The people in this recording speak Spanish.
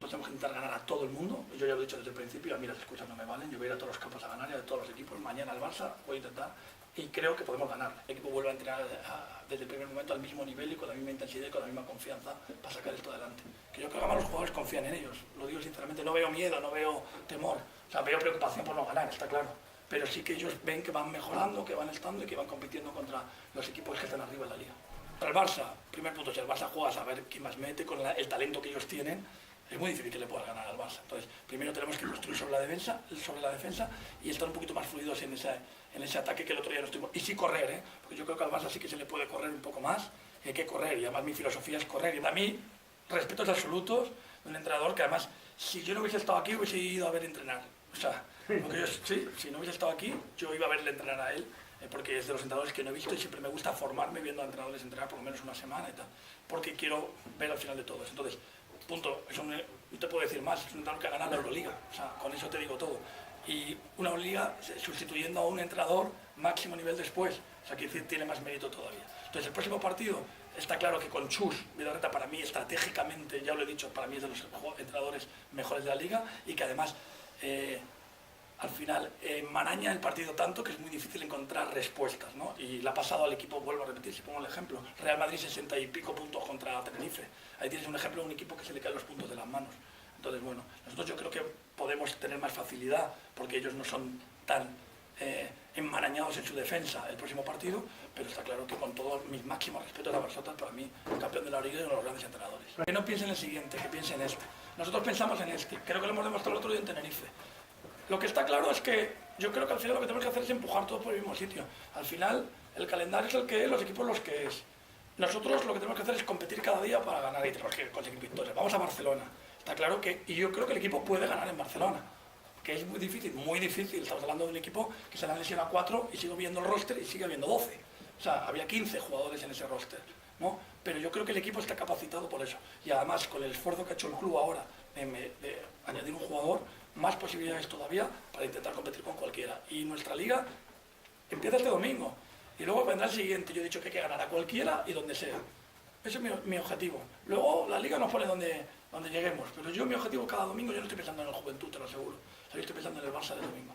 Tenemos que intentar ganar a todo el mundo. Yo ya lo he dicho desde el principio, a mí las excusas no me valen. Yo voy a ir a todos los campos a ganar y a todos los equipos. Mañana al Barça voy a intentar y creo que podemos ganar. El equipo vuelve a entrenar desde el primer momento al mismo nivel y con la misma intensidad y con la misma confianza para sacar esto adelante. Que yo creo que además los jugadores confían en ellos. Lo digo sinceramente, no veo miedo, no veo temor. O sea, veo preocupación por no ganar, está claro. Pero sí que ellos ven que van mejorando, que van estando y que van compitiendo contra los equipos que están arriba en la liga. Para el Barça, primer punto, si el Barça juega a saber quién más mete, con el talento que ellos tienen, es muy difícil que le puedas ganar al Barça. Entonces, primero tenemos que construir sobre la defensa y estar un poquito más fluidos en ese ataque que el otro día no estuvimos. Y sí correr, ¿eh? Porque yo creo que al Barça sí que se le puede correr un poco más, y hay que correr, y además mi filosofía es correr. Y para mí, respetos absolutos de un entrenador que además, si yo no hubiese estado aquí, hubiese ido a ver entrenar. O sea, porque yo, sí, si no hubiese estado aquí, yo iba a verle entrenar a él, porque es de los entrenadores que no he visto y siempre me gusta formarme viendo a entrenadores entrenar por lo menos una semana y tal, porque quiero ver al final de todo. Entonces, punto, no te puedo decir más, es un entrenador que ha ganado la Euroliga, o sea, con eso te digo todo. Y una Euroliga sustituyendo a un entrenador máximo nivel después, o sea, que tiene más mérito todavía. Entonces, el próximo partido, está claro que con Chus Vidorreta, para mí estratégicamente, ya lo he dicho, para mí es de los entrenadores mejores de la liga y que además al final enmaraña el partido tanto que es muy difícil encontrar respuestas, ¿no? Y le ha pasado al equipo, vuelvo a repetir, si pongo el ejemplo, Real Madrid 60 y pico puntos contra Tenerife. Ahí tienes un ejemplo de un equipo que se le caen los puntos de las manos. Entonces, bueno, nosotros yo creo que podemos tener más facilidad porque ellos no son tan enmarañados en su defensa el próximo partido, pero está claro que con todos mis máximos respetos a Barçotas, para mí, el campeón de la Liga y uno de los grandes entrenadores. Que no piensen en el siguiente, que piensen en este. Nosotros pensamos en este, creo que lo hemos demostrado el otro día en Tenerife. Lo que está claro es que yo creo que al final lo que tenemos que hacer es empujar todo por el mismo sitio. Al final, el calendario es el que es, los equipos los que es. Nosotros lo que tenemos que hacer es competir cada día para ganar y tenemos que conseguir victorias. Vamos a Barcelona. Está claro que, y yo creo que el equipo puede ganar en Barcelona, que es muy difícil, muy difícil. Estamos hablando de un equipo que se le han lesionado 4 y sigo viendo el roster y sigue habiendo 12. O sea, había 15 jugadores en ese roster, ¿no? Pero yo creo que el equipo está capacitado por eso. Y además, con el esfuerzo que ha hecho el club ahora de añadir un jugador, más posibilidades todavía para intentar competir con cualquiera. Y nuestra liga empieza este domingo. Y luego vendrá el siguiente. Yo he dicho que hay que ganar a cualquiera y donde sea. Ese es mi objetivo. Luego la liga nos pone donde lleguemos. Pero yo mi objetivo cada domingo, yo no estoy pensando en el Juventud, te lo aseguro. O sea, yo estoy pensando en el Barça del domingo.